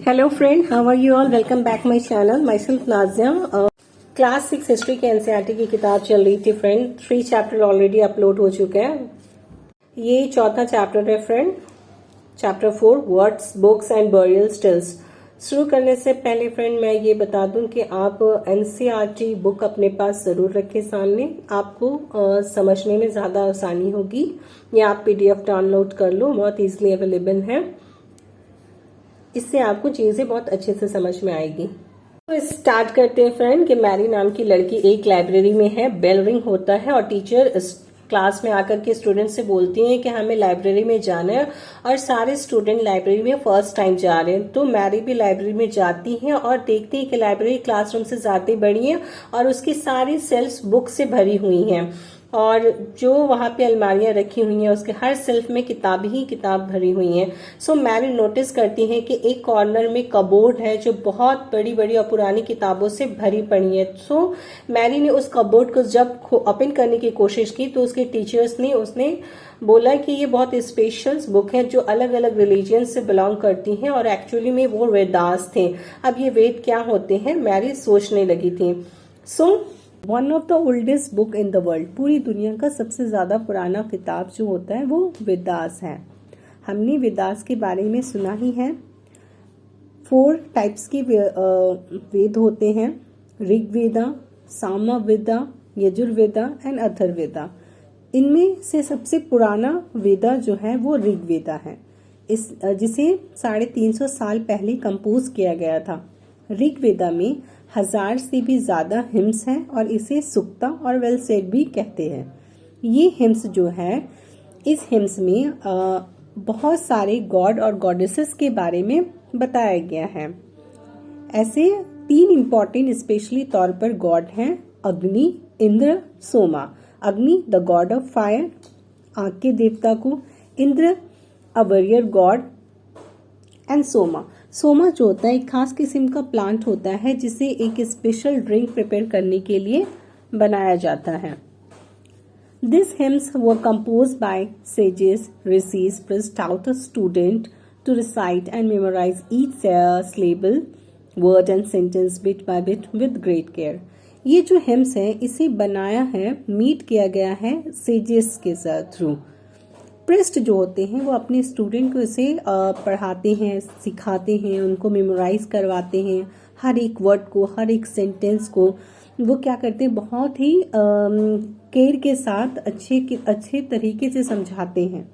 Hello friend, how are you all? Welcome back my channel. Myself Nazia. Class 6 history के NCERT की किताब चल रही थी फ्रेंड. 3 चैप्टर ऑलरेडी अपलोड हो चुके हैं. ये चौथा चैप्टर है friend. Chapter 4 words, books and burial stills. शुरू करने से पहले फ्रेंड मैं ये बता दूं कि आप एनसीईआरटी बुक अपने पास जरूर रखें सामने. आपको समझने में ज्यादा आसानी होगी. या आप पीडीएफ डाउनलोड कर लो, बहुत इजीली अवेलेबल है. इससे आपको चीजें बहुत अच्छे से समझ में आएगी. तो स्टार्ट करते हैं फ्रेंड कि मैरी नाम की लड़की एक लाइब्रेरी में है. बेल रिंग होता है और टीचर क्लास में आकर के स्टूडेंट से बोलती हैं कि हमें लाइब्रेरी में जाना है. और सारे स्टूडेंट लाइब्रेरी में फर्स्ट टाइम जा रहे हैं. तो मैरी भी लाइब्रेरी में जाती हैं और देखती है कि लाइब्रेरी क्लासरूम से ज्यादा बड़ी है और उसकी सारी सेल्फ बुक से भरी हुई हैं. और जो वहां पे अलमारियां रखी हुई हैं उसके हर सेल्फ में किताब ही किताब भरी हुई हैं. सो मैरी नोटिस करती है कि एक कॉर्नर में कबोर्ड है जो बहुत बड़ी बड़ी और पुरानी किताबों से भरी पड़ी है. सो मैरी ने उस कबोर्ड को जब ओपन करने की कोशिश की तो उसके टीचर्स ने उसने बोला कि ये बहुत स्पेशल बुक है जो अलग अलग रिलीजन से बिलोंग करती हैं और एक्चुअली में वो वेदास थे. अब ये वेद क्या होते हैं मैरी सोचने लगी थी. So one of the oldest book in the world, पूरी दुनिया का सबसे ज्यादा पुराना किताब जो होता है वो वेदास है. हमने वेदास के बारे में सुना ही है. 4 टाइप्स के वेद होते हैं. ऋग्वेदा, सामवेदा, यजुर्वेदा एंड अथर्ववेदा. इनमें से सबसे पुराना वेदा जो है वो ऋग्वेदा है. जिसे 350 साल पहले कंपोज किया गया था. ऋग्वेदा में 1000 से भी ज्यादा हिम्स हैं और इसे सुक्ता और वेल सेड भी कहते हैं. ये हिम्स जो है, इस हिम्स में बहुत सारे गॉड और गॉडेसेस के बारे में बताया गया है. ऐसे 3 इम्पोर्टेंट स्पेशली तौर पर गॉड हैं: अग्नि, इंद्र, सोमा. अग्नि द गॉड ऑफ फायर, आग के देवता को. Indra a warrior God and Soma. Soma जो होता है एक खास किस्म का प्लांट होता है जिसे एक स्पेशल ड्रिंक प्रिपेयर करने के लिए बनाया जाता है. This hymns were compose by sages, rishis pressed out a student to recite and memorize each syllable, word and sentence bit by bit with great care. ये जो हिम्स है इसे बनाया है, मीट किया गया है सेजेस के थ्रू. प्रेस्ट जो होते हैं वो अपने स्टूडेंट को इसे पढ़ाते हैं, सिखाते हैं, उनको मेमोराइज करवाते हैं. हर एक वर्ड को, हर एक सेंटेंस को वो क्या करते हैं, बहुत ही केयर के साथ अच्छे तरीके से समझाते हैं.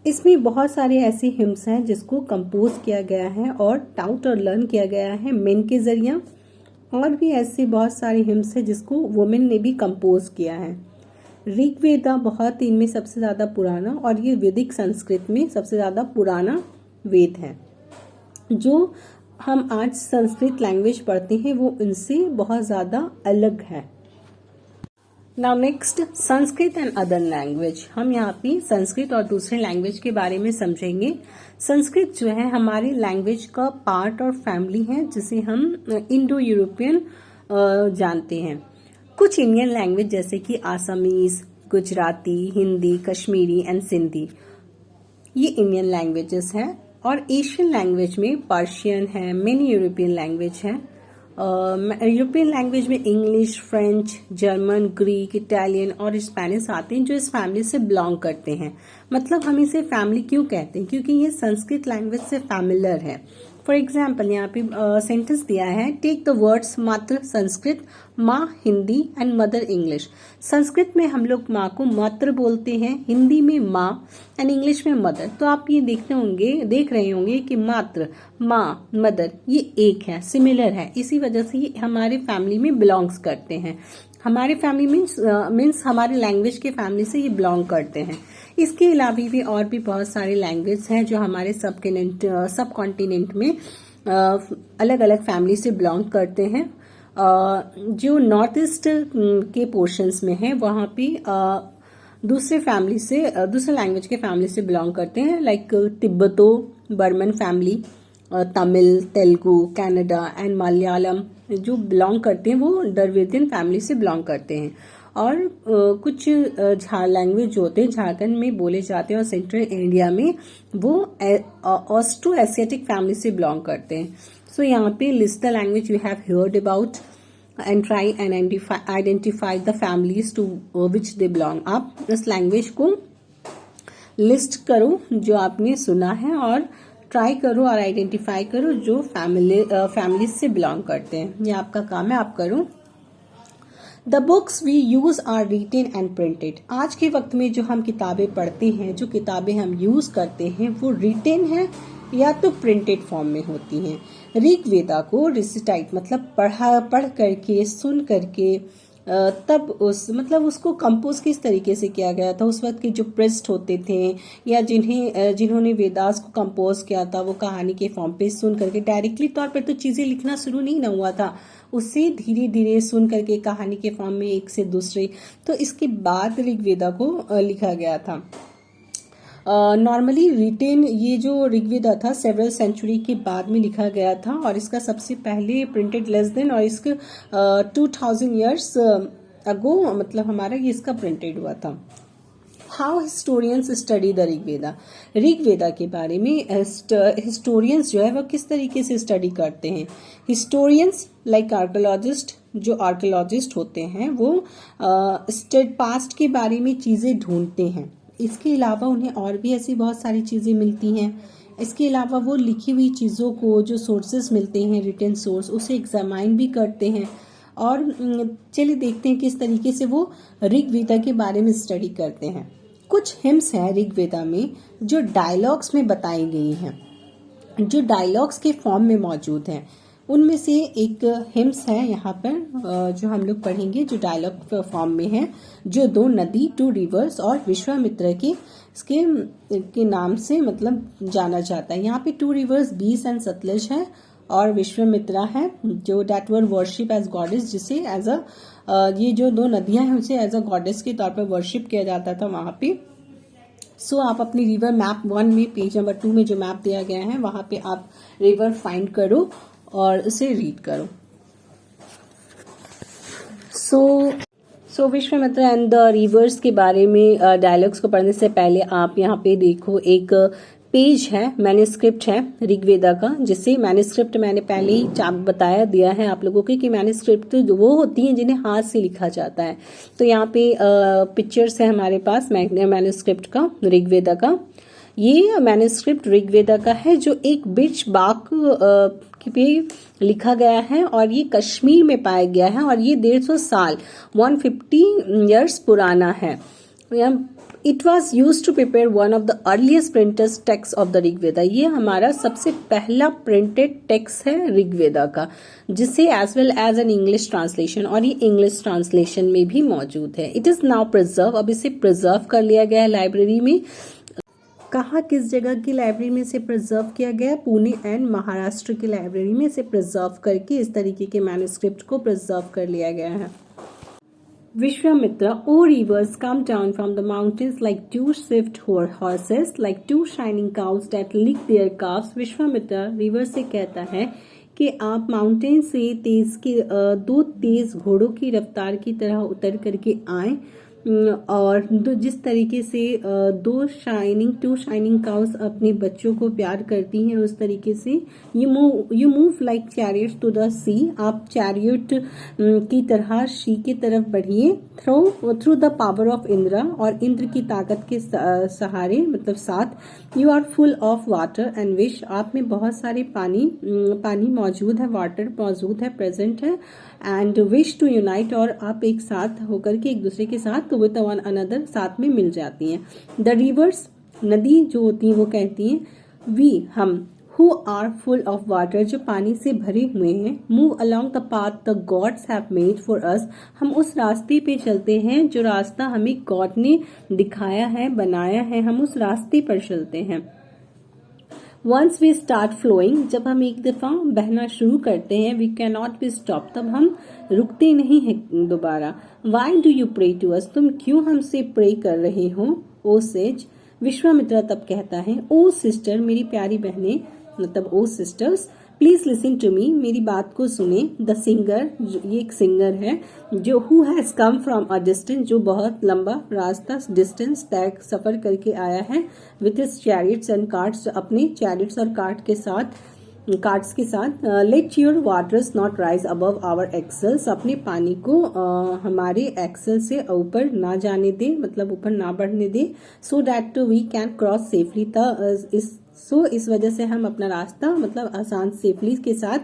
इसमें बहुत सारे ऐसे हिम्स हैं जिसको कंपोज किया गया है और टाउट और लर्न किया गया है मेन के जरिए. और भी ऐसे बहुत सारे हिम्स हैं जिसको वुमेन ने भी कंपोज किया है. ऋग्वेदा बहुत इनमें सबसे ज्यादा पुराना और ये वैदिक संस्कृत में सबसे ज्यादा पुराना वेद है. जो हम आज संस्कृत लैंग्वेज पढ़ते हैं वो इनसे बहुत ज्यादा अलग है. Now next, Sanskrit and other language. हम यहाँ पे संस्कृत और दूसरे लैंग्वेज के बारे में समझेंगे. संस्कृत जो है हमारी लैंग्वेज का पार्ट और फैमिली है जिसे हम इंडो यूरोपियन जानते हैं. कुछ इंडियन लैंग्वेज जैसे कि आसामीज, गुजराती, हिंदी, कश्मीरी एंड सिंधी ये इंडियन लैंग्वेजेस हैं. और एशियन लैंग्वेज में पर्शियन है, मेनी यूरोपियन लैंग्वेज है. यूरोपियन लैंग्वेज में English, French, German, Greek, Italian और स्पेनिश आते हैं जो इस फैमिली से बिलोंग करते हैं. मतलब हम इसे फैमिली क्यों कहते हैं, क्योंकि ये संस्कृत लैंग्वेज से फैमिलर है. फॉर एग्जाम्पल यहाँ पे सेंटेंस दिया है, टेक द वर्ड्स मातृ संस्कृत, माँ Hindi and mother English. Sanskrit में हम लोग माँ को मातृ बोलते हैं, हिंदी में माँ एंड इंग्लिश में मदर. तो आप ये देख रहे होंगे कि मातृ, माँ, मदर ये एक है, सिमिलर है. इसी वजह से ये हमारे फैमिली में बिलोंग्स करते हैं. हमारे फैमिली मीन्स हमारे लैंग्वेज के फैमिली से ये बिलोंग करते हैं. इसके अलावा भी और भी बहुत सारे लैंग्वेज हैं जो हमारे सब कॉन्टिनेंट में अलग अलग फैमिली से बिलोंग करते हैं. जो नॉर्थ ईस्ट के पोर्शंस में है वहाँ पे दूसरे लैंग्वेज के फैमिली से बिलोंग करते हैं. Like Tibeto Burman family, Tamil, Telugu, Kannada and Malayalam जो बिलोंग करते हैं वो द्रविडियन फैमिली से बिलोंग करते हैं. और कुछ लैंग्वेज जो होते हैं झारखंड में बोले जाते हैं और सेंट्रल इंडिया में वो ऑस्ट्रो एशियाटिक फैमिली से बिलोंग करते हैं. सो यहाँ पे list the language you have heard about and try and identify the families to which they belong. आप इस लैंग्वेज को लिस्ट करो जो आपने सुना है और ट्राई करो और आइडेंटिफाई करो जो फैमिली से बिलोंग करते हैं. ये आपका काम है, आप करो. The books we use are written and printed. आज के वक्त में जो हम किताबें पढ़ते हैं, जो किताबें हम यूज करते हैं, वो रिटेन है या तो प्रिंटेड फॉर्म में होती हैं. ऋग्वेदा को रिसिटाइट मतलब पढ़ करके, सुन करके, तब उसको कंपोज किस तरीके से किया गया था. उस वक्त के जो प्रिस्ट होते थे या जिन्होंने वेदास को कंपोज किया था, वो कहानी के फॉर्म पे सुन करके, डायरेक्टली तौर पर तो चीजें लिखना शुरू नहीं ना हुआ था, उससे धीरे धीरे सुन करके कहानी के फॉर्म में एक से दूसरे, तो इसके बाद ऋग्वेदा को लिखा गया था. नॉर्मली रिटेन ये जो ऋग्वेदा था सेवरल सेंचुरी के बाद में लिखा गया था और इसका सबसे पहले प्रिंटेड लेस देन और इसके 2000 ईयर्स अगो मतलब हमारा ये इसका प्रिंटेड हुआ था. How historians study the Rigveda. Rigveda के बारे में हिस्टोरियंस जो है वो किस तरीके से स्टडी करते हैं. हिस्टोरियंस लाइक आर्कियोलॉजिस्ट, जो आर्कियोलॉजिस्ट होते हैं वो पास्ट के बारे में चीजें ढूंढते हैं. इसके अलावा उन्हें और भी ऐसी बहुत सारी चीज़ें मिलती हैं. इसके अलावा वो लिखी हुई चीज़ों को जो सोर्सेस मिलते हैं, रिटन सोर्स, उसे एग्जामाइन भी करते हैं. और चलिए देखते हैं किस तरीके से वो ऋग्वेदा के बारे में स्टडी करते हैं. कुछ हिम्स हैं ऋग्वेदा में जो डायलॉग्स में बताई गई हैं, जो डायलॉग्स के फॉर्म में मौजूद हैं. उनमें से एक हिम्स है यहाँ पर जो हम लोग पढ़ेंगे, जो डायलॉग फॉर्म में है, जो 2 नदी 2 रिवर्स और विश्वामित्र के नाम से मतलब जाना जाता है. यहाँ पे 2 रिवर्स बीस एंड सतलज है और विश्वामित्रा है जो डेट वर वर्शिप एज गॉडेस, जिसे एज ये जो 2 नदियां हैं उसे एज अ गॉडेस के तौर पर वर्शिप किया जाता था वहां पे. सो आप अपनी रिवर मैप 1 में पेज नंबर 2 में जो मैप दिया गया है वहां पे आप रिवर फाइंड करो और उसे रीड करो. सो विश्वामित्र एंड द रिवर्स के बारे में डायलॉग्स को पढ़ने से पहले आप यहाँ पे देखो एक पेज है, मैन्युस्क्रिप्ट है ऋग्वेदा का, जिसे मैन्युस्क्रिप्ट मैंने पहले ही बताया दिया है आप लोगों को कि मैन्युस्क्रिप्ट वो होती हैं जिन्हें हाथ से लिखा जाता है. तो यहाँ पे पिक्चर्स है हमारे पास मैन्युस्क्रिप्ट का ऋग्वेदा का. ये मैन्युस्क्रिप्ट ऋग्वेदा का है जो एक बिर्च बाक पे लिखा गया है और ये कश्मीर में पाया गया है और ये 150 साल 150 ईयर्स पुराना है. It was use to prepare one of the earliest printed text of the Rigveda. ये हमारा सबसे पहला प्रिंटेड टेक्स्ट है ऋग्वेदा का, जिसे as well as an English translation, और ये इंग्लिश ट्रांसलेशन में भी मौजूद है. It is now preserve. अब इसे प्रिजर्व कर लिया गया है लाइब्रेरी में. कहाँ किस जगह की लाइब्रेरी में से प्रिजर्व किया गया? पुणे एंड महाराष्ट्र की लाइब्रेरी में से प्रिजर्व करके इस तरीके के मैन्युस्क्रिप्ट को प्रिजर्व कर लिया गया है. Vishwamitra, O rivers, come down from the mountains like 2 swift horses, like 2 shining cows that lick their calves. Vishwamitra river से कहता है कि आप माउंटेन से 2 तेज घोड़ों की रफ्तार की तरह उतर करके आए और जिस तरीके से 2 शाइनिंग काउस अपने बच्चों को प्यार करती हैं, उस तरीके से you move like chariot to the sea. आप चैरियट की तरह सी की तरफ बढ़िए through the power of Indra, और इंद्र की ताकत के सहारे मतलब साथ. You are full of water and wish. आप में बहुत सारे पानी मौजूद है, वाटर मौजूद है, प्रेजेंट है. एंड विश टू यूनाइट, और आप एक साथ होकर के एक दूसरे के साथ विद वन अनदर साथ में मिल जाती हैं. द रिवर्स, नदी जो होती है वो कहती हैं वी हम, who are full of water, जो पानी से भरे हुए हैं. Move along the path the gods have made for us. हम उस रास्ते पे चलते हैं जो रास्ता हमें गॉड ने दिखाया है, बनाया है, हम उस रास्ते पर चलते हैं. वंस वी स्टार्ट फ्लोइंग, जब हम एक दफा बहना शुरू करते हैं, we can not be stop, तब हम रुकते नहीं हैं दोबारा. Why do you pray to us, तुम क्यों हमसे प्रे कर रहे हो. ओ सेज, विश्वामित्र तब कहता है, ओ सिस्टर, मेरी प्यारी बहनें, मतलब O sisters, please listen to me, मेरी बात को सुने। द सिंगर, ये एक सिंगर है जो who has come from a distance, जो बहुत लंबा रास्ता डिस्टेंस तय सफर करके आया है, with his chariots and carts, अपने चैरिट्स और कार्ट्स के साथ। Let your waters not rise above our axles, अपने पानी को हमारे एक्सेल से ऊपर ना जाने दे, मतलब ऊपर ना बढ़ने दे। So that we can cross safely, इस वजह से हम अपना रास्ता मतलब आसान सेफली के साथ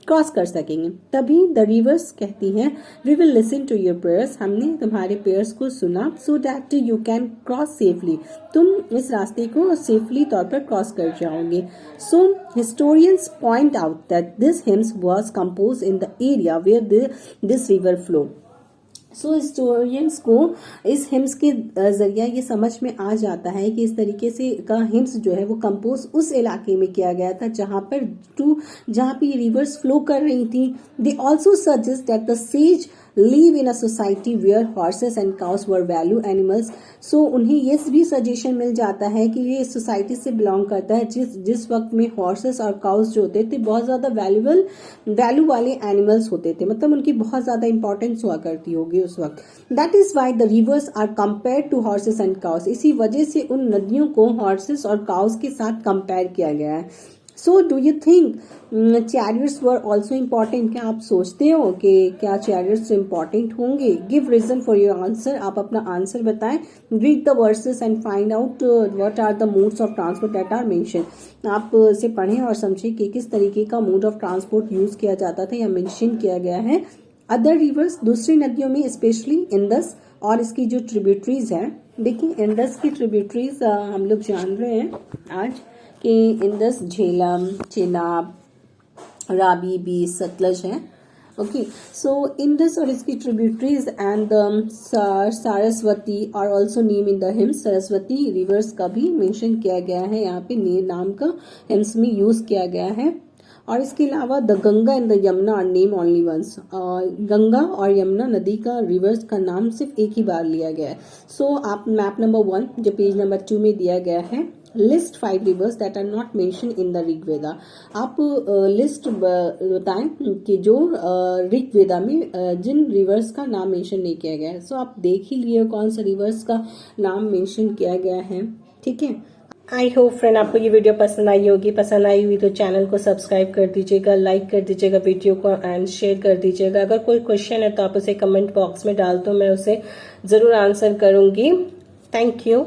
क्रॉस कर सकेंगे। तभी द रिवर्स कहती हैं, we will listen to your prayers, हमने तुम्हारे प्रेयर्स को सुना। So that you can cross safely, तुम इस रास्ते को सेफली तौर पर क्रॉस कर जाओगे। So historians point out that this hymns was compose in the area where this river flow. So historians को इस हिम्स के जरिए ये समझ में आ जाता है कि इस तरीके से का हिम्स जो है वो कंपोज उस इलाके में किया गया था जहां पे रिवर्स फ्लो कर रही थी। They also suggest that the sage live in a society where horses and cows were value animals. So उन्हें ये भी सजेशन मिल जाता है कि ये सोसाइटी से बिलोंग करता है जिस वक्त में हॉर्सेस और काउस जो होते थे बहुत ज्यादा वैल्यू वाले एनिमल्स होते थे, मतलब उनकी बहुत ज्यादा इंपॉर्टेंस हुआ करती होगी उस वक्त। That is why the rivers are compare to horses and cows, इसी वजह से उन नदियों को हॉर्सेस और काउस के साथ कंपेयर किया गया है। So do you think chariots were also important, क्या आप सोचते हो कि क्या चैरियट्स इम्पॉर्टेंट होंगे? Give reason for your answer, आप अपना आंसर बताएं। Read the verses and find out what are the modes of transport that are mention, आप इसे पढ़ें और समझें कि किस तरीके का मोड ऑफ ट्रांसपोर्ट यूज किया जाता था या मेंशन किया गया है। अदर रिवर्स, दूसरी नदियों में स्पेशली इंडस और इसकी जो ट्रिब्यूटरीज है, देखिए इंडस की ट्रिब्यूटरीज हम लोग जान रहे हैं आज कि इंडस, झेलम, चेनाब, रावी, बीस, सतलज है। ओके, सो इंडस और इसकी tributaries and Saraswati are also name in the hymns, Saraswati rivers का भी मेंशन किया गया है यहाँ पे, नाम का हिम्स में यूज किया गया है। और इसके अलावा the Ganga and the Yamuna are name only once, Ganga और यमुना नदी का रिवर्स का नाम सिर्फ एक ही बार लिया गया है। सो आप मैप नंबर 1 जो पेज नंबर 2 में दिया गया है, list 5 rivers that are not mention in the Rigveda, आप लिस्ट बताएं कि जो ऋग्वेदा में जिन रिवर्स का नाम मेंशन नहीं किया गया है। सो आप देख ही लिए कौन सा रिवर्स का नाम मेंशन किया गया है, ठीक है। आई होप फ्रेंड आपको ये वीडियो पसंद आई होगी। पसंद आई हुई तो चैनल को सब्सक्राइब कर दीजिएगा, लाइक कर दीजिएगा वीडियो को एंड शेयर कर दीजिएगा। अगर कोई क्वेश्चन है तो आप उसे कमेंट बॉक्स में डाल दो, मैं उसे जरूर आंसर करूंगी। Thank you.